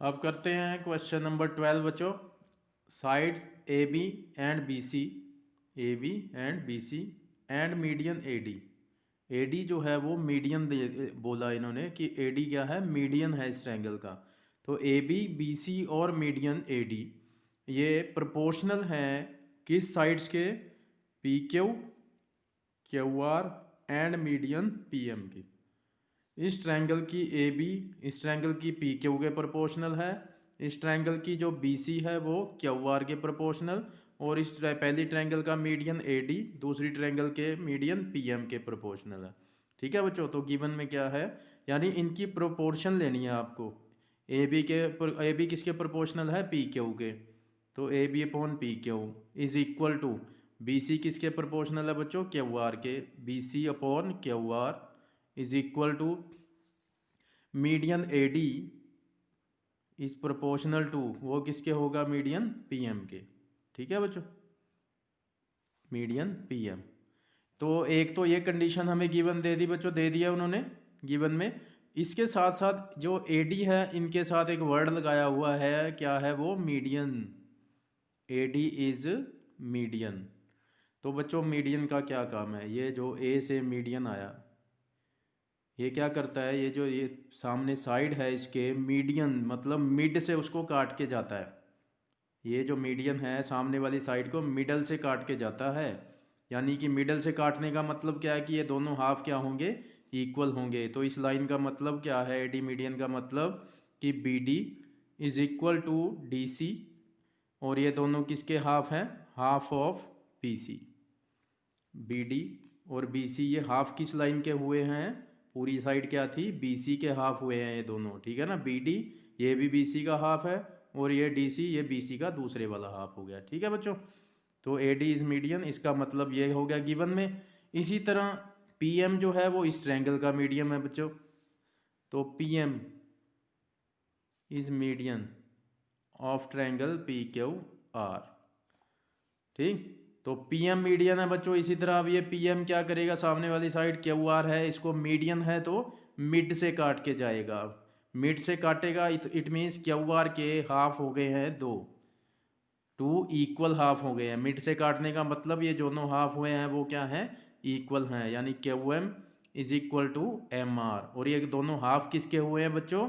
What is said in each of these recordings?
अब करते हैं क्वेश्चन नंबर 12 बच्चों। Sides A B and B C, A B and B C and median A D. A D जो है वो मीडियन बोला इन्होंने कि ए डी क्या है, मीडियन है इस ट्रायंगल का। तो ए बी बी सी और मीडियन ए डी ये प्रोपोर्शनल हैं किस साइड्स के, P Q, Q R and median P M की। इस ट्रायंगल की ए बी इस ट्रायंगल की पी क्यू के प्रोपोर्शनल है, इस ट्रायंगल की जो बी सी है वो क्यू आर के प्रोपोर्शनल, और इस पहली ट्रायंगल का मीडियन ए डी दूसरी ट्रायंगल के मीडियन पी एम के प्रोपोर्शनल है। ठीक है बच्चों, तो गिवन में क्या है, यानी इनकी प्रोपोर्शन लेनी है आपको। ए बी किसके प्रोपोर्शनल है, पी क्यू के, तो A B upon P Q is equal to B C किसके प्रोपोर्शनल है बच्चों, क्यू आर के, B C upon Q R is equal to median A D is proportional to वो किसके होगा, मीडियन पी एम के। ठीक है बच्चों, मीडियन पी एम। तो एक तो ये कंडीशन हमें गिवन दे दी बच्चों, दे दिया उन्होंने गिवन में। इसके साथ साथ जो ए डी है इनके साथ एक वर्ड लगाया हुआ है, क्या है वो, median. A D is median. तो बच्चों मीडियन का क्या काम है, ये जो ए से मीडियन आया ये क्या करता है, ये जो ये सामने साइड है इसके मीडियन मतलब मिड से उसको काट के जाता है। ये जो मीडियन है सामने वाली साइड को मिडल से काट के जाता है, यानी कि मिडल से काटने का मतलब क्या है कि ये दोनों हाफ क्या होंगे, इक्वल होंगे। तो इस लाइन का मतलब क्या है, एडी मीडियन का मतलब कि B D is equal to D C, और ये दोनों किसके हाफ हैं, half of B C. B D और बी सी ये हाफ किस लाइन के हुए हैं, पूरी साइड क्या थी, बी सी के हाफ हुए हैं ये दोनों। ठीक है ना, बी डी ये भी बी सी का हाफ है, और ये डी सी ये बी सी का दूसरे वाला हाफ हो गया। ठीक है बच्चों, तो ए डी इज मीडियन, इसका मतलब ये हो गया गिवन में। इसी तरह पी एम जो है वो इस ट्रायंगल का मीडियम है बच्चों, तो P M is median of triangle P Q R. ठीक, तो पी एम मीडियन है बच्चों। इसी तरह अब ये पी एम क्या करेगा, सामने वाली साइड क्यू आर है, इसको मीडियन है तो मिड से काट के जाएगा। मिड से काटेगा इट मीन्स क्यू आर के हाफ हो गए हैं दो, टू इक्वल हाफ हो गए हैं। मिड से काटने का मतलब ये दोनों हाफ हुए हैं वो क्या है, इक्वल हैं, यानी Q M is equal to M R. और ये दोनों हाफ किसके हुए हैं बच्चों,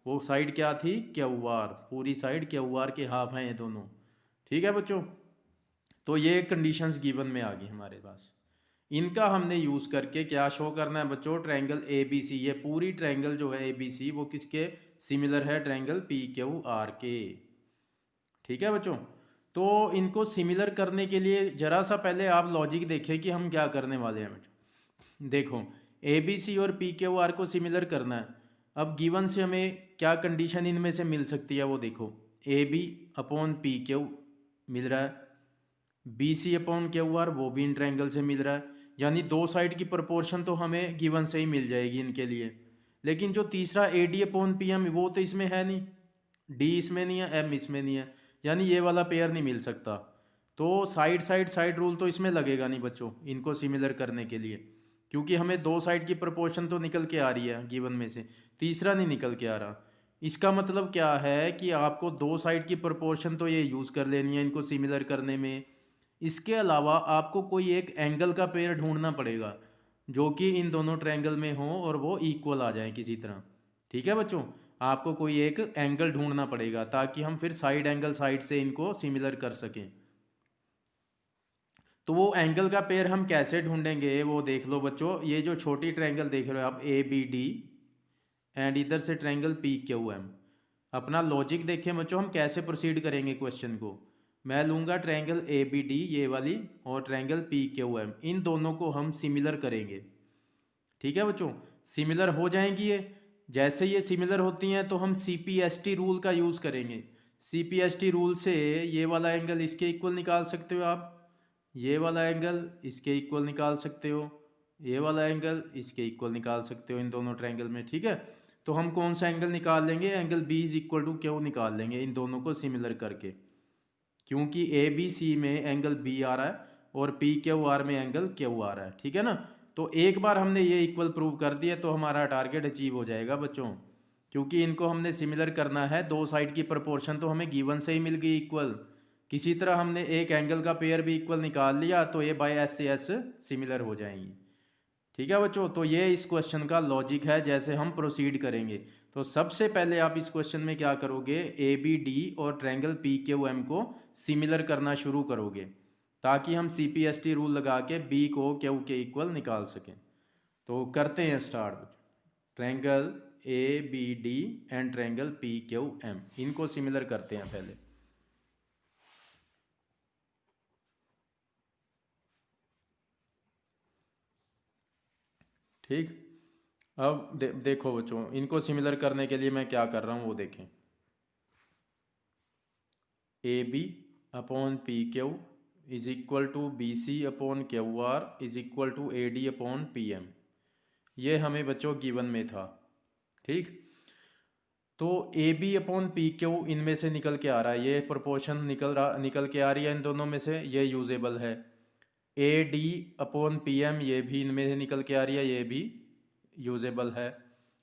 वो साइड क्या थी, क्यू आर, पूरी साइड क्यू आर के हाफ हैं ये दोनों। ठीक है बच्चों, तो ये कंडीशंस गिवन में आ गई हमारे पास। इनका हमने यूज़ करके क्या शो करना है बच्चों, ट्रायंगल ए बी सी, ये पूरी ट्रायंगल जो है ए बी सी वो किसके सिमिलर है, ट्रायंगल पी क्यू आर के। ठीक है बच्चों, तो इनको सिमिलर करने के लिए जरा सा पहले आप लॉजिक देखें कि हम क्या करने वाले हैं बच्चों। देखो ए बी सी और पी क्यू आर को सिमिलर करना है। अब गिवन से हमें क्या कंडीशन इनमें से मिल सकती है वो देखो, A B upon P Q मिल रहा है, B C upon Q R वो भी इन ट्रायंगल से मिल रहा है, यानी दो साइड की प्रोपोर्शन तो हमें गिवन से ही मिल जाएगी इनके लिए। लेकिन जो तीसरा A D upon P M वो तो इसमें है नहीं, डी इसमें नहीं है, एम इसमें नहीं है, यानी ये वाला पेयर नहीं मिल सकता। तो साइड रूल तो इसमें लगेगा नहीं बच्चों इनको सिमिलर करने के लिए, क्योंकि हमें दो साइड की प्रोपोर्शन तो निकल के आ रही है गिवन में से, तीसरा नहीं निकल के आ रहा। इसका मतलब क्या है कि आपको दो साइड की प्रोपोर्शन तो ये यूज़ कर लेनी है इनको सिमिलर करने में। इसके अलावा आपको कोई एक एंगल का पेयर ढूंढना पड़ेगा जो कि इन दोनों ट्रायंगल में हो और वो इक्वल आ जाए किसी तरह। ठीक है बच्चों, आपको कोई एक एंगल ढूंढना पड़ेगा ताकि हम फिर साइड एंगल साइड से इनको सिमिलर कर सकें। तो वो एंगल का पेयर हम कैसे ढूंढेंगे वो देख लो बच्चों। ये जो छोटी ट्रायंगल देख रहे हो आप, ए बी डी एंड इधर से ट्रायंगल पी क्यू एम। अपना लॉजिक देखें बच्चों, हम कैसे प्रोसीड करेंगे क्वेश्चन को। मैं लूँगा ट्रायंगल ए बी डी ये वाली और ट्रायंगल पी क्यू एम, इन दोनों को हम सिमिलर करेंगे। ठीक है बच्चों, सिमिलर हो जाएंगी ये। जैसे ये सिमिलर होती हैं तो हम C P S T rule का यूज़ करेंगे। C P S T rule से ये वाला एंगल इसके इक्वल निकाल सकते हो आप, ये वाला एंगल इसके इक्वल निकाल सकते हो, ये वाला एंगल इसके इक्वल निकाल सकते हो इन दोनों ट्रायंगल में। ठीक है, तो हम कौन सा एंगल निकाल लेंगे, angle B is equal to Q निकाल लेंगे इन दोनों को सिमिलर करके, क्योंकि ए बी सी में एंगल बी आ रहा है और पी क्यू आर में एंगल क्यू आ रहा है। ठीक है ना, तो एक बार हमने ये इक्वल प्रूव कर दिया तो हमारा टारगेट अचीव हो जाएगा बच्चों। क्योंकि इनको हमने सिमिलर करना है, दो साइड की प्रोपोर्शन तो हमें गिवन से ही मिल गई इक्वल। किसी तरह हमने एक एंगल का पेयर भी इक्वल निकाल लिया तो ये बाय एस से एस सिमिलर हो जाएंगी। ठीक है बच्चों, तो ये इस क्वेश्चन का लॉजिक है जैसे हम प्रोसीड करेंगे। तो सबसे पहले आप इस क्वेश्चन में क्या करोगे, ए बी डी और ट्रायंगल पी क्यू एम को सिमिलर करना शुरू करोगे ताकि हम C P S T rule लगा के बी को क्यू के इक्वल निकाल सकें। तो करते हैं start. Triangle A B D and triangle P Q M, इनको सिमिलर करते हैं पहले। ठीक, अब देखो बच्चों, इनको सिमिलर करने के लिए मैं क्या कर रहा हूँ वो देखें। A B upon P Q is equal to B C upon Q R is equal to A D upon P M, ये हमें बच्चों गिवन में था। ठीक, तो A B upon P Q इनमें से निकल के आ रहा है, ये प्रोपोर्शन निकल के आ रही है इन दोनों में से, ये यूजेबल है। A D upon P M ये भी इनमें से निकल के आ रही है, ये भी यूजेबल है।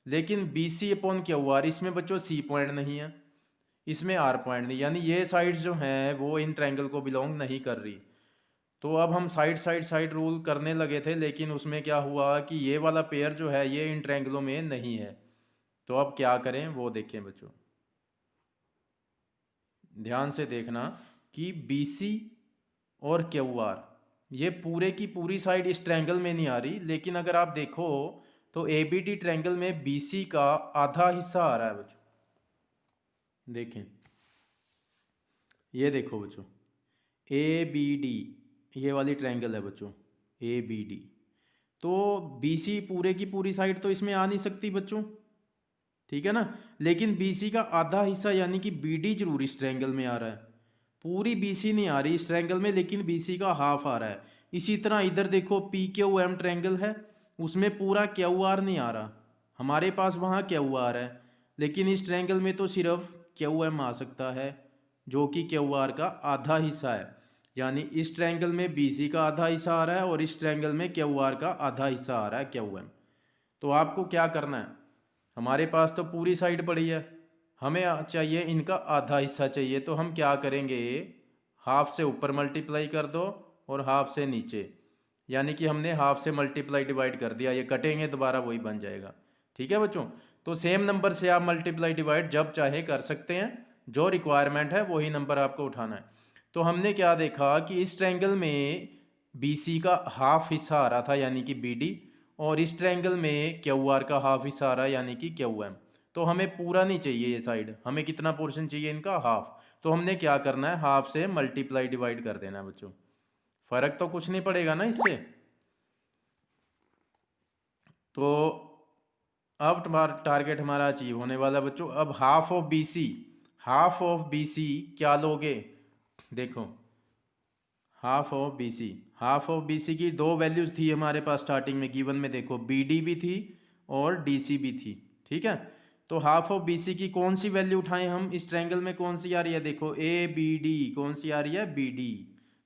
लेकिन B C upon Q R, इसमें बच्चों सी पॉइंट नहीं है, इसमें आर पॉइंट नहीं, यानी ये साइड्स जो हैं वो इन ट्रायंगल को बिलोंग नहीं कर रही। तो अब हम साइड रूल करने लगे थे, लेकिन उसमें क्या हुआ कि ये वाला पेयर जो है ये इन ट्रायंगलों में नहीं है। तो अब क्या करें वो देखें बच्चों, ध्यान से देखना कि बी सी और क्यू आर ये पूरे की पूरी साइड इस ट्रायंगल में नहीं आ रही, लेकिन अगर आप देखो तो ए बी डी ट्रायंगल में बी सी का आधा हिस्सा आ रहा है बच्चों। देखें, ये देखो बच्चों, ए बी डी ये वाली ट्रायंगल है बच्चों, ए बी डी। तो बी सी पूरे की पूरी साइड तो इसमें आ नहीं सकती बच्चों, ठीक है ना। लेकिन बी सी का आधा हिस्सा यानी कि बी डी जरूर इस ट्रायंगल में आ रहा है। पूरी बी सी नहीं आ रही इस ट्रायंगल में, लेकिन बी सी का हाफ आ रहा है। इसी तरह इधर देखो पी क्यू एम ट्रायंगल है, उसमें पूरा क्यू आर नहीं आ रहा, हमारे पास वहाँ क्यू आर है, लेकिन इस ट्रायंगल में तो सिर्फ क्यू एम आ सकता है जो कि क्यू आर का आधा हिस्सा है। यानी इस ट्रायंगल में बी सी का आधा हिस्सा आ रहा है और इस ट्रायंगल में क्यू आर का आधा हिस्सा आ रहा है, क्यू एम। तो आपको क्या करना है, हमारे पास तो पूरी साइड पड़ी है, हमें चाहिए इनका आधा हिस्सा चाहिए। तो हम क्या करेंगे, हाफ से ऊपर मल्टीप्लाई कर दो और हाफ से नीचे, यानी कि हमने हाफ से मल्टीप्लाई डिवाइड कर दिया, ये कटेंगे दोबारा वही बन जाएगा। ठीक है बच्चों, तो सेम नंबर से आप मल्टीप्लाई डिवाइड जब चाहे कर सकते हैं, जो रिक्वायरमेंट है वही नंबर आपको उठाना है। तो हमने क्या देखा कि इस ट्रायंगल में बी सी का हाफ हिस्सा आ रहा था यानी कि बी डी, और इस ट्रायंगल में क्यू आर का हाफ हिस्सा आ रहा है यानी कि क्यू एम। तो हमें पूरा नहीं चाहिए ये साइड, हमें कितना पोर्शन चाहिए इनका, हाफ। तो हमने क्या करना है, हाफ से मल्टीप्लाई डिवाइड कर देना है बच्चों, फर्क तो कुछ नहीं पड़ेगा ना इससे। तो अब टारगेट हमारा अचीव होने वाला बच्चों। अब half of B C, half of B C क्या लोगे, देखो half of B C, half of B C की दो वैल्यूज थी हमारे पास स्टार्टिंग में गिवन में, देखो बी डी भी थी और डी सी भी थी। ठीक है, तो हाफ ऑफ बी सी की कौन सी वैल्यू उठाएं हम, इस ट्रायंगल में कौन सी आ रही है, देखो ए बी डी, कौन सी आ रही है, बी डी।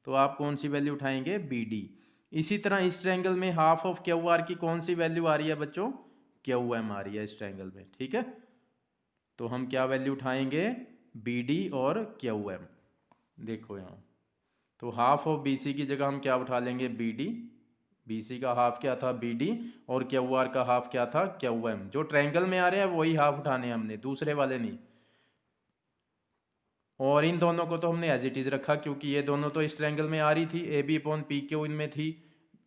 तो आप कौन सी वैल्यू उठाएंगे, बी डी। इसी तरह इस ट्रायंगल में हाफ ऑफ क्यू आर की कौन सी वैल्यू आ रही है बच्चों, क्यू एम आ रही है इस ट्रायंगल में। ठीक है, तो हम क्या वैल्यू उठाएंगे, बी डी और क्यू एम। देखो यहाँ, तो हाफ ऑफ बी सी की जगह हम क्या उठा लेंगे, बी डी। बी सी का हाफ क्या था, बी डी, और क्यू आर का हाफ क्या था, क्यू एम। जो ट्रायंगल में आ रहे हैं वही हाफ उठाने हैं हमने, दूसरे वाले नहीं। और इन दोनों को तो हमने एज इट इज रखा क्योंकि ये दोनों तो इस ट्रायंगल में आ रही थी, A B upon P Q इनमें थी,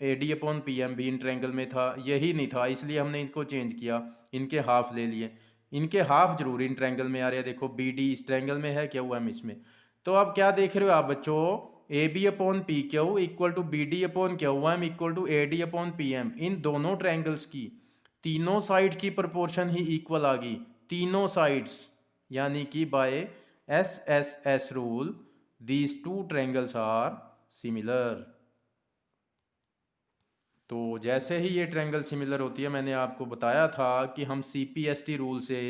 A D upon P M भी इन ट्रायंगल में था, यही नहीं था इसलिए हमने इनको चेंज किया, इनके हाफ ले लिए। इनके हाफ जरूर इन ट्रायंगल में आ रहे हैं, देखो बी डी इस ट्रायंगल में है, क्यू एम इसमें। तो अब क्या देख रहे हो आप बच्चों, A B upon P Q equal to B D upon Q M equal to A D upon P M. इन दोनों ट्रायंगल्स की तीनों साइड की प्रोपोर्शन ही इक्वल आ गई, तीनों साइड्स, यानी कि by S S S rule these two triangles are similar. तो जैसे ही ये ट्रायंगल सिमिलर होती है, मैंने आपको बताया था कि हम C P S T rule से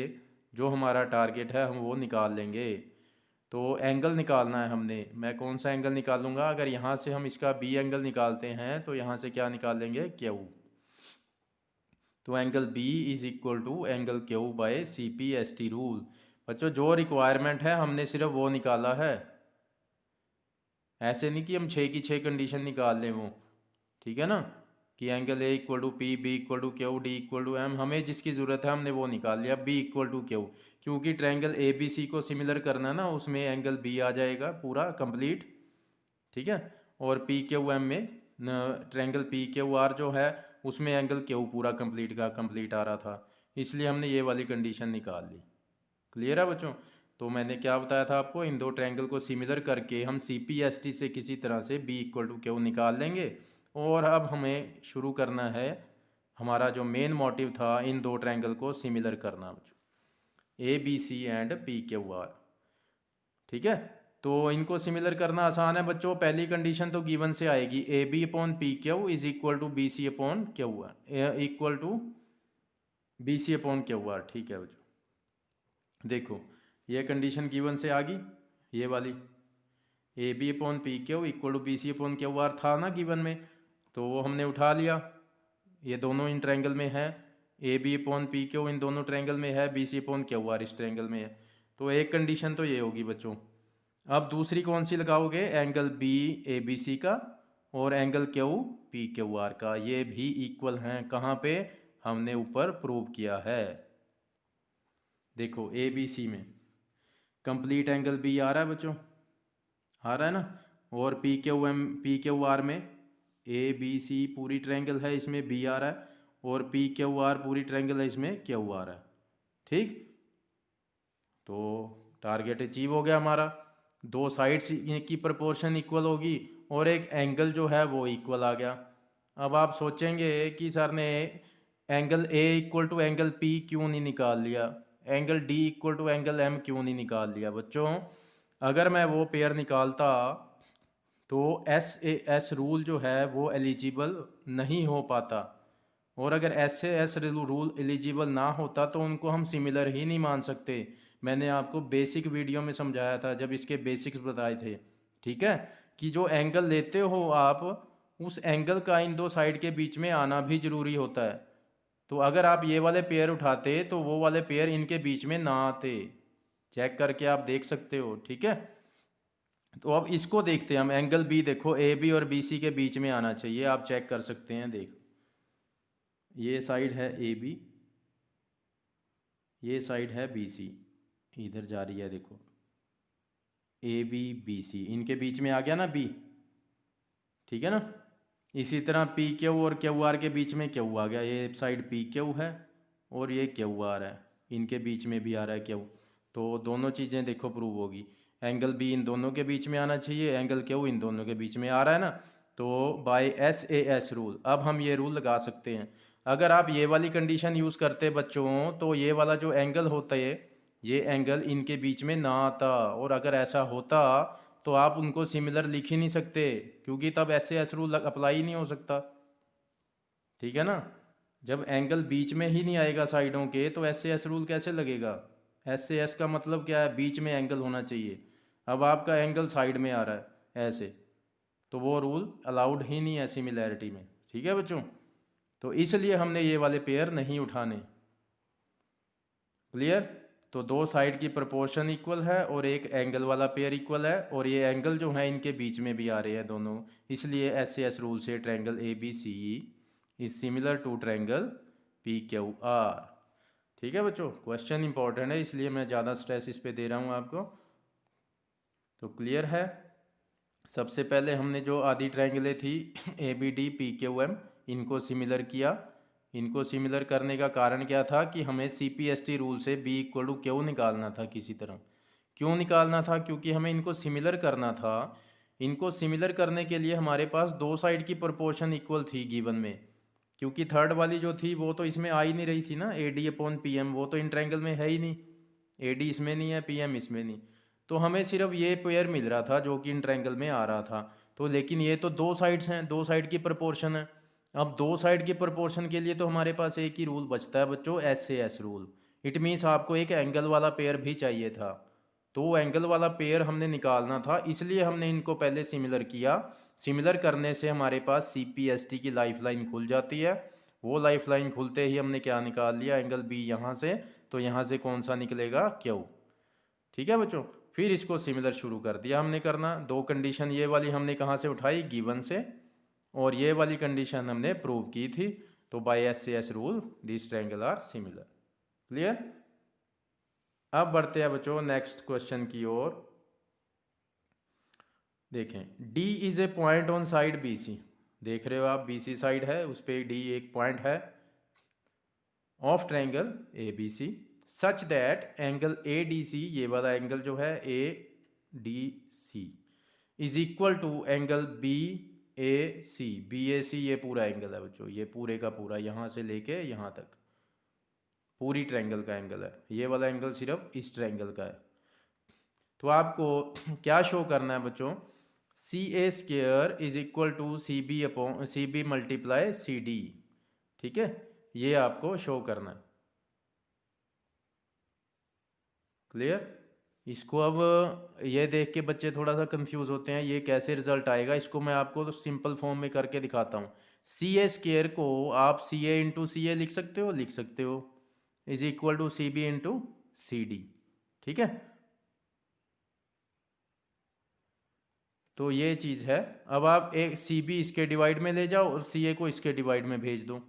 जो हमारा टारगेट है हम वो निकाल लेंगे। तो एंगल निकालना है हमने, मैं कौन सा एंगल निकालूंगा, अगर यहाँ से हम इसका बी एंगल निकालते हैं तो यहाँ से क्या निकाल लेंगे, क्यू। तो angle B is equal to angle Q by C P S T rule. बच्चों जो रिक्वायरमेंट है हमने सिर्फ वो निकाला है, ऐसे नहीं कि हम 6 की 6 कंडीशन निकाल लें वो, ठीक है ना, कि angle A equal to P, B equal to Q, D equal to M, हमें जिसकी ज़रूरत है हमने वो निकाल लिया, बी इक्वल टू क्यू, क्योंकि ट्रायंगल ए बी सी को सिमिलर करना है ना, उसमें एंगल बी आ जाएगा पूरा कंप्लीट, ठीक है। और पी क्यू एम में ट्रायंगल पी क्यू आर जो है उसमें एंगल क्यू पूरा कंप्लीट का कंप्लीट आ रहा था, इसलिए हमने ये वाली कंडीशन निकाल ली। क्लियर है बच्चों? तो मैंने क्या बताया था आपको, इन दो ट्रायंगल को सिमिलर करके हम सी पी एस टी से किसी तरह से बी इक्वल टू क्यू निकाल लेंगे। और अब हमें शुरू करना है, हमारा जो मेन मोटिव था इन दो ट्रायंगल को सिमिलर करना बच्चों, A B C and P Q R, ठीक है। तो इनको सिमिलर करना आसान है बच्चों। पहली कंडीशन तो गिवन से आएगी, A B upon P Q is equal to B C upon Q R, equal to B C upon Q R, ठीक है बच्चों। देखो ये कंडीशन गिवन से आ गई, ये वाली A B upon P Q equal to B C upon Q R था ना गिवन में, तो वो हमने उठा लिया, ये दोनों इन ट्रायंगल में है, A B upon P Q इन दोनों ट्रायंगल में है, B C upon Q R इस ट्रायंगल में है। तो एक कंडीशन तो ये होगी बच्चों। अब दूसरी कौन सी लगाओगे, angle B A B C का और angle Q P Q R का, ये भी इक्वल हैं, कहाँ पे, हमने ऊपर प्रूव किया है। देखो ए बी सी में कंप्लीट एंगल बी आ रहा है बच्चों, आ रहा है ना, और पी क्यू आर में ए बी सी पूरी ट्रायंगल है, इसमें बी आ रहा है, और पी क्यू आर पूरी ट्रायंगल है, इसमें क्यू आ रहा है, ठीक। तो टारगेट अचीव हो गया हमारा, दो साइड्स की प्रोपोर्शन इक्वल होगी और एक एंगल जो है वो इक्वल आ गया। अब आप सोचेंगे कि सर ने angle A equal to angle P क्यों नहीं निकाल लिया, angle D equal to angle M क्यों नहीं निकाल लिया। बच्चों अगर मैं वो पेयर निकालता तो एस ए एस रूल जो है वो एलिजिबल नहीं हो पाता, और अगर S A S rule eligible ना होता तो उनको हम सिमिलर ही नहीं मान सकते। मैंने आपको बेसिक वीडियो में समझाया था जब इसके बेसिक्स बताए थे, ठीक है, कि जो एंगल लेते हो आप उस एंगल का इन दो साइड के बीच में आना भी जरूरी होता है। तो अगर आप ये वाले पेयर उठाते तो वो वाले पेयर इनके बीच में ना आते, चेक करके आप देख सकते हो, ठीक है। तो अब इसको देखते हैं हम, एंगल बी देखो ए बी और बी सी के बीच में आना चाहिए, आप चेक कर सकते हैं। देखो ये साइड है ए बी, ये साइड है बी सी, इधर जा रही है, देखो ए बी बी सी, इनके बीच में आ गया ना बी, ठीक है ना। इसी तरह पी क्यू और क्यू आर के बीच में क्यू आ गया, ये साइड पी क्यू है और ये क्यू आर है, इनके बीच में भी आ रहा है क्यू, तो दोनों चीज़ें देखो प्रूव होगी। एंगल बी इन दोनों के बीच में आना चाहिए, एंगल क्यू इन दोनों के बीच में आ रहा है ना, तो by S A S rule अब हम ये रूल लगा सकते हैं। अगर आप ये वाली कंडीशन यूज़ करते बच्चों तो ये वाला जो एंगल होता है ये एंगल इनके बीच में ना आता, और अगर ऐसा होता तो आप उनको सिमिलर लिख ही नहीं सकते, क्योंकि तब ऐसे एस रूल अप्लाई ही नहीं हो सकता, ठीक है ना। जब एंगल बीच में ही नहीं आएगा साइडों के तो एस एस रूल कैसे लगेगा। एस से एस का मतलब क्या है, बीच में एंगल होना चाहिए। अब आपका एंगल साइड में आ रहा है ऐसे, तो वो रूल अलाउड ही नहीं है सिमिलैरिटी में, ठीक है बच्चों। तो इसलिए हमने ये वाले पेयर नहीं उठाने। क्लियर? तो दो साइड की प्रोपोर्शन इक्वल है और एक एंगल वाला पेयर इक्वल है, और ये एंगल जो है इनके बीच में भी आ रहे हैं दोनों, इसलिए एस एस रूल से triangle A B C is similar to triangle P Q R. ठीक है बच्चों, क्वेश्चन इंपॉर्टेंट है इसलिए मैं ज़्यादा स्ट्रेस इस पे दे रहा हूँ आपको। तो क्लियर है। सबसे पहले हमने जो आधी ट्रायंगलें थी A B D P Q M, इनको सिमिलर किया। इनको सिमिलर करने का कारण क्या था कि हमें C P S T rule से बी इक्वल टू क्यू निकालना था किसी तरह। क्यों निकालना था? क्योंकि हमें इनको सिमिलर करना था। इनको सिमिलर करने के लिए हमारे पास दो साइड की प्रोपोर्शन इक्वल थी गिवन में, क्योंकि थर्ड वाली जो थी वो तो इसमें आ ही नहीं रही थी ना, A D upon P M, वो तो इन ट्रायंगल में है ही नहीं, ए डी इसमें नहीं है, पी एम इसमें नहीं। तो हमें सिर्फ ये पेयर मिल रहा था जो कि इन ट्रायंगल में आ रहा था। तो लेकिन ये तो दो साइड्स हैं, दो साइड की प्रोपोर्शन है। अब दो साइड की प्रोपोर्शन के लिए तो हमारे पास एक ही रूल बचता है बच्चों, एस से एस रूल। इट मीन्स आपको एक एंगल वाला पेयर भी चाहिए था, तो एंगल वाला पेयर हमने निकालना था, इसलिए हमने इनको पहले सिमिलर किया। सिमिलर करने से हमारे पास सी पी एस टी की लाइफ लाइन खुल जाती है, वो लाइफ लाइन खुलते ही हमने क्या निकाल लिया, एंगल बी यहाँ से, तो यहाँ से कौन सा निकलेगा, क्यू। ठीक है बच्चों, फिर इसको सिमिलर शुरू कर दिया हमने करना। दो कंडीशन ये वाली हमने कहाँ से उठाई, गिवन से, और ये वाली कंडीशन हमने प्रूव की थी। तो by S rule this triangle are similar. Clear. अब बढ़ते हैं बच्चों नेक्स्ट क्वेश्चन की ओर। देखें, D is a point on side B C. देख रहे हो आप, बी सी साइड है, उस पर डी एक पॉइंट है of triangle A B C, such that angle A D C, ये वाला एंगल जो है A D C, is equal to angle B A C. B A C ये पूरा एंगल है बच्चों, ये पूरे का पूरा यहाँ से लेके यहाँ तक पूरी ट्रायंगल का एंगल है। ये वाला एंगल सिर्फ इस ट्रायंगल का है। तो आपको क्या शो करना है बच्चों, C A square is equal to C B upon C B multiply C D. ठीक है, ये आपको शो करना है। क्लियर। इसको अब ये देख के बच्चे थोड़ा सा कंफ्यूज होते हैं, ये कैसे रिजल्ट आएगा। इसको मैं आपको तो सिंपल फॉर्म में करके दिखाता हूँ। सी ए स्क्वायर को आप सी ए इंटू सी ए लिख सकते हो, लिख सकते हो, is equal to C B into C D. ठीक है, तो ये चीज़ है। अब आप एक सी बी इसके डिवाइड में ले जाओ और सी ए को इसके डिवाइड में भेज दो।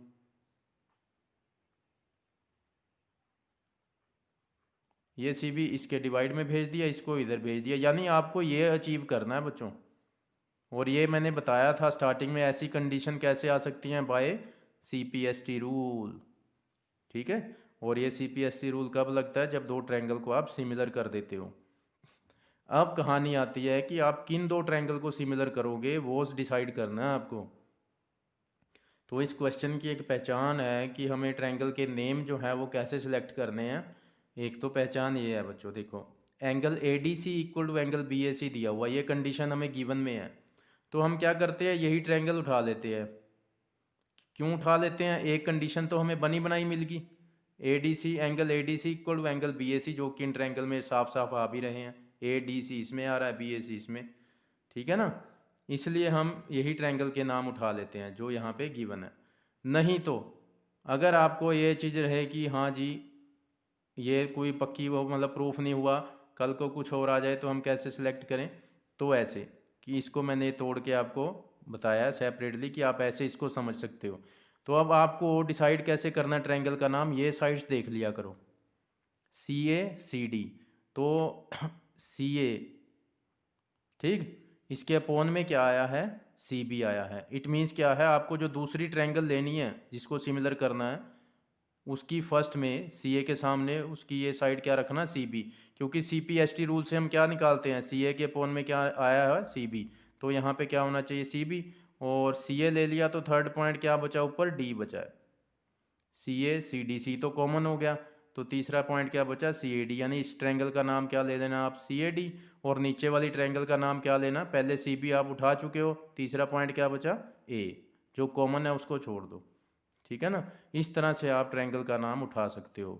ये सी बी इसके डिवाइड में भेज दिया, इसको इधर भेज दिया, यानी आपको ये अचीव करना है बच्चों। और ये मैंने बताया था स्टार्टिंग में, ऐसी कंडीशन कैसे आ सकती हैं, by C P S T rule. ठीक है, और ये C P S T rule कब लगता है, जब दो ट्रायंगल को आप सिमिलर कर देते हो। अब कहानी आती है कि आप किन दो ट्रायंगल को सिमिलर करोगे, वो डिसाइड करना है आपको। तो इस क्वेश्चन की एक पहचान है कि हमें ट्रायंगल के नेम जो है वो कैसे सिलेक्ट करने हैं। एक तो पहचान ये है बच्चों, देखो angle A D C equal to angle B A C दिया हुआ, ये कंडीशन हमें गिवन में है। तो हम क्या करते हैं, यही ट्रायंगल उठा लेते हैं। क्यों उठा लेते हैं, एक कंडीशन तो हमें बनी बनाई मिल गई, A D C angle A D C equal to angle B A C, जो कि इन ट्रायंगल में साफ साफ आ भी रहे हैं। ए डी सी इसमें आ रहा है, बी ए सी इसमें। ठीक है ना, इसलिए हम यही ट्रायंगल के नाम उठा लेते हैं जो यहाँ पे गिवन है। नहीं तो अगर आपको ये चीज़ रहे कि हाँ जी ये कोई पक्की वो मतलब प्रूफ नहीं हुआ, कल को कुछ और आ जाए तो हम कैसे सिलेक्ट करें, तो ऐसे कि इसको मैंने तोड़ के आपको बताया सेपरेटली कि आप ऐसे इसको समझ सकते हो। तो अब आपको डिसाइड कैसे करना है ट्रायंगल का नाम, ये साइड्स देख लिया करो, सी ए सी डी। तो सी ए, ठीक, इसके अपोन में क्या आया है, सी बी आया है। इट मीन्स क्या है, आपको जो दूसरी ट्रायंगल लेनी है जिसको सिमिलर करना है, उसकी फर्स्ट में सी ए के सामने उसकी ये साइड क्या रखना, सी बी। क्योंकि C P S T rule से हम क्या निकालते हैं, सी ए के अपोन में क्या आया है, सी बी। तो यहाँ पे क्या होना चाहिए, सी बी। और सी ए ले लिया तो थर्ड पॉइंट क्या बचा, ऊपर डी बचा है। सी ए सी डी, सी तो कॉमन हो गया, तो तीसरा पॉइंट क्या बचा, सी ए डी। यानी इस ट्रायंगल का नाम क्या ले लेना आप, सी ए डी। और नीचे वाली ट्रायंगल का नाम क्या लेना, पहले सी बी आप उठा चुके हो, तीसरा पॉइंट क्या बचा, ए। जो कॉमन है उसको छोड़ दो। ठीक है ना, इस तरह से आप ट्रायंगल का नाम उठा सकते हो।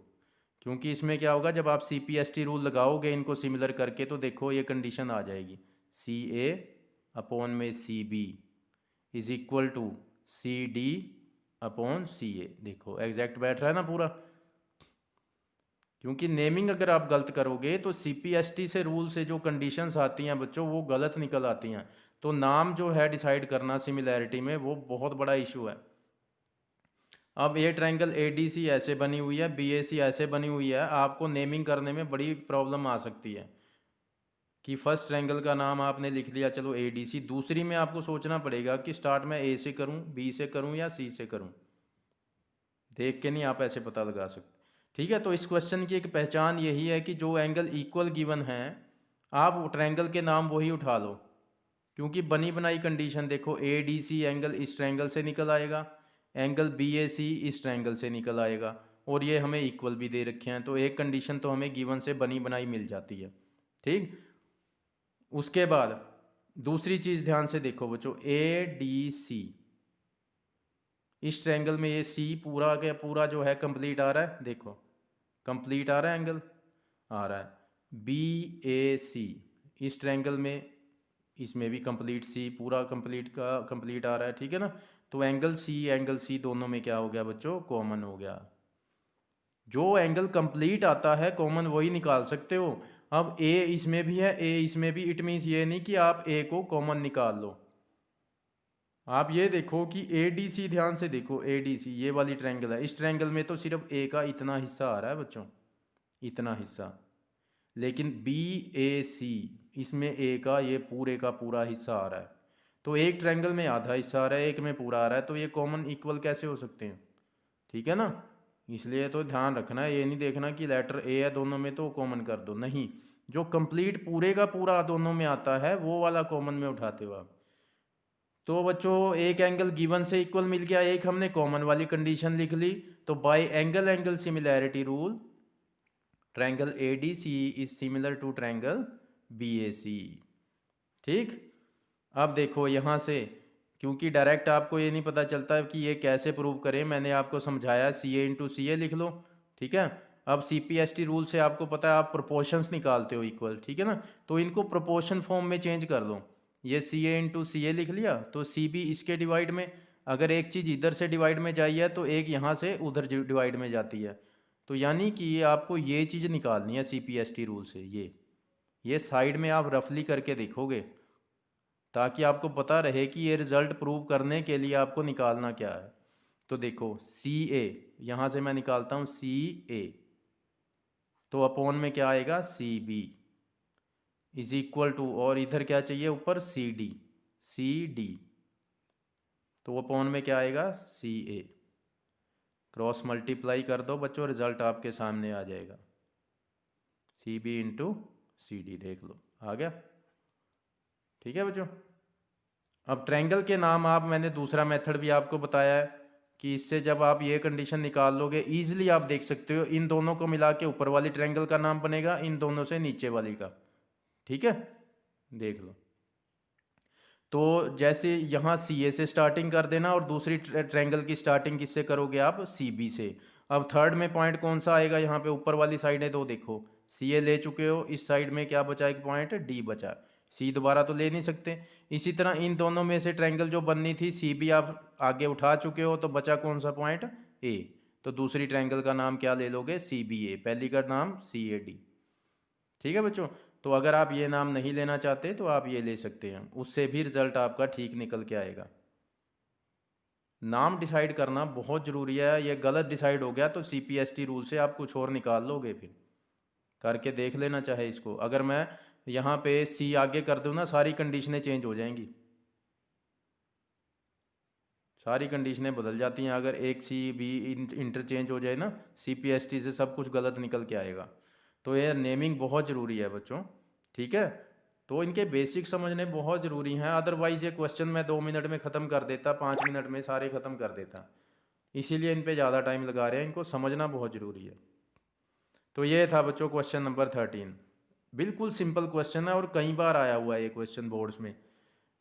क्योंकि इसमें क्या होगा, जब आप C P S T rule लगाओगे इनको सिमिलर करके, तो देखो ये कंडीशन आ जाएगी, सी ए अपॉन में C B is equal to C D upon C A. देखो एग्जैक्ट बैठ रहा है ना पूरा। क्योंकि नेमिंग अगर आप गलत करोगे तो सी पी एस टी से रूल से जो कंडीशंस आती हैं बच्चों, वो गलत निकल आती हैं। तो नाम जो है डिसाइड करना सिमिलैरिटी में, वो बहुत बड़ा इशू है। अब ये ट्रायंगल ए डी सी ऐसे बनी हुई है, बी ए सी ऐसे बनी हुई है, आपको नेमिंग करने में बड़ी प्रॉब्लम आ सकती है कि फर्स्ट ट्रायंगल का नाम आपने लिख लिया चलो ए डी सी, दूसरी में आपको सोचना पड़ेगा कि स्टार्ट में ए से करूं, बी से करूं या सी से करूं। देख के नहीं आप ऐसे पता लगा सकते। ठीक है, तो इस क्वेश्चन की एक पहचान यही है कि जो एंगल इक्वल गिवन है, आप ट्रायंगल के नाम वही उठा लो। क्योंकि बनी बनाई कंडीशन देखो, ए डी सी एंगल इस ट्रायंगल से निकल आएगा, एंगल बी ए सी इस ट्रायंगल से निकल आएगा, और ये हमें इक्वल भी दे रखे हैं। तो एक कंडीशन तो हमें गिवन से बनी बनाई मिल जाती है। ठीक, उसके बाद दूसरी चीज़ ध्यान से देखो बच्चों, ए डी सी इस ट्रायंगल में ये सी पूरा के पूरा जो है कंप्लीट आ रहा है, देखो कंप्लीट आ रहा है, एंगल आ रहा है। बी ए सी इस ट्रायंगल में, इसमें भी कंप्लीट सी पूरा कंप्लीट का कंप्लीट आ रहा है। ठीक है ना, तो एंगल सी दोनों में क्या हो गया बच्चों, कॉमन हो गया। जो एंगल कंप्लीट आता है कॉमन वही निकाल सकते हो। अब ए इसमें भी है, ए इसमें भी, इट मीन्स ये नहीं कि आप ए को कॉमन निकाल लो। आप ये देखो कि ए डी सी, ध्यान से देखो, ए डी सी ये वाली ट्रायंगल है, इस ट्रायंगल में तो सिर्फ ए का इतना हिस्सा आ रहा है बच्चों, इतना हिस्सा। लेकिन बी ए सी इसमें ए का ये पूरे का पूरा हिस्सा आ रहा है। तो एक ट्रायंगल में आधा हिस्सा आ रहा है, एक में पूरा आ रहा है, तो ये कॉमन इक्वल कैसे हो सकते हैं? ठीक है ना। इसलिए तो ध्यान रखना है, ये नहीं देखना कि लेटर ए है दोनों में तो कॉमन कर दो, नहीं। जो कंप्लीट पूरे का पूरा दोनों में आता है वो वाला कॉमन में उठाते हो आप। तो बच्चों एक एंगल गिवन से इक्वल मिल गया, एक हमने कॉमन वाली कंडीशन लिख ली। तो by angle similarity rule triangle ADC is similar to triangle BAC। ठीक। अब देखो यहाँ से, क्योंकि डायरेक्ट आपको ये नहीं पता चलता कि ये कैसे प्रूव करें, मैंने आपको समझाया CA इंटू CA लिख लो। ठीक है। अब CPST रूल से आपको पता है आप प्रोपोर्शंस निकालते हो इक्वल, ठीक है ना। तो इनको प्रोपोर्शन फॉर्म में चेंज कर दो। ये CA इंटू CA लिख लिया, तो CB इसके डिवाइड में, अगर एक चीज़ इधर से डिवाइड में जाई है तो एक यहाँ से उधर डिवाइड में जाती है। तो यानी कि ये आपको ये चीज़ निकालनी है CPST रूल से। ये साइड में आप रफली करके देखोगे ताकि आपको पता रहे कि ये रिजल्ट प्रूव करने के लिए आपको निकालना क्या है। तो देखो CA, यहाँ से मैं निकालता हूँ CA, तो अपॉन में क्या आएगा CB इज इक्वल टू, और इधर क्या चाहिए ऊपर CD, तो अपॉन में क्या आएगा CA। क्रॉस मल्टीप्लाई कर दो बच्चों, रिजल्ट आपके सामने आ जाएगा, CB इंटू CD, देख लो आ गया। ठीक है बच्चों। अब ट्रायंगल के नाम आप, मैंने दूसरा मेथड भी आपको बताया है कि इससे जब आप ये कंडीशन निकाल लोगे इजीली आप देख सकते हो, इन दोनों को मिला के ऊपर वाली ट्रायंगल का नाम बनेगा, इन दोनों से नीचे वाली का। ठीक है, देख लो। तो जैसे यहाँ CA से स्टार्टिंग कर देना और दूसरी ट्रायंगल की स्टार्टिंग किससे करोगे आप, CB से। अब थर्ड में पॉइंट कौन सा आएगा, यहाँ पे ऊपर वाली साइड है, तो देखो CA ले चुके हो, इस साइड में क्या बचा, एक पॉइंट D बचा, C दोबारा तो ले नहीं सकते। इसी तरह इन दोनों में से ट्रायंगल जो बननी थी CB आप आगे उठा चुके हो, तो बचा कौन सा पॉइंट, A। तो दूसरी ट्रायंगल का नाम क्या ले लोगे, CBA, पहली का नाम CAD। ठीक है बच्चों। तो अगर आप ये नाम नहीं लेना चाहते तो आप ये ले सकते हैं, उससे भी रिजल्ट आपका ठीक निकल के आएगा। नाम डिसाइड करना बहुत ज़रूरी है, ये गलत डिसाइड हो गया तो CPST रूल से आप कुछ और निकाल लोगे, फिर करके देख लेना चाहे इसको। अगर मैं यहाँ पे C आगे कर दूँ ना, सारी कंडीशनें चेंज हो जाएंगी, सारी कंडीशनें बदल जाती हैं। अगर एक CB इंटरचेंज हो जाए ना CPST से, सब कुछ गलत निकल के आएगा। तो ये नेमिंग बहुत ज़रूरी है बच्चों। ठीक है, तो इनके बेसिक समझने बहुत ज़रूरी हैं, अदरवाइज़ ये क्वेश्चन मैं 2 मिनट में ख़त्म कर देता, 5 मिनट में सारे ख़त्म कर देता, इसीलिए इन पे ज़्यादा टाइम लगा रहे हैं, इनको समझना बहुत ज़रूरी है। तो ये था बच्चों क्वेश्चन नंबर 13। बिल्कुल सिंपल क्वेश्चन है और कई बार आया हुआ है ये क्वेश्चन बोर्ड्स में।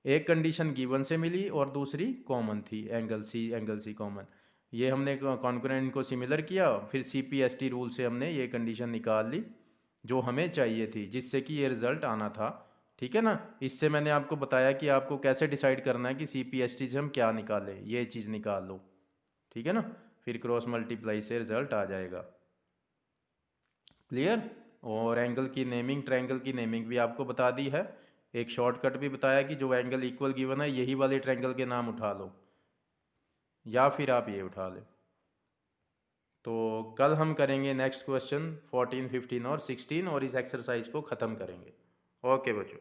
एक कंडीशन गिवन से मिली और दूसरी कॉमन थी, एंगल सी कॉमन। ये हमने कॉन्करेंट को सिमिलर किया, फिर CPST रूल से हमने ये कंडीशन निकाल ली जो हमें चाहिए थी, जिससे कि ये रिज़ल्ट आना था। ठीक है ना। इससे मैंने आपको बताया कि आपको कैसे डिसाइड करना है कि CPST से हम क्या निकालें, ये चीज़ निकाल लो। ठीक है ना। फिर क्रॉस मल्टीप्लाई से रिजल्ट आ जाएगा। क्लियर। और एंगल की नेमिंग, ट्रायंगल की नेमिंग भी आपको बता दी है। एक शॉर्टकट भी बताया कि जो एंगल इक्वल गिवन है यही वाले ट्रायंगल के नाम उठा लो, या फिर आप ये उठा ले। तो कल हम करेंगे नेक्स्ट क्वेश्चन 14, 15 और 16 और इस एक्सरसाइज को ख़त्म करेंगे। ओके बच्चों।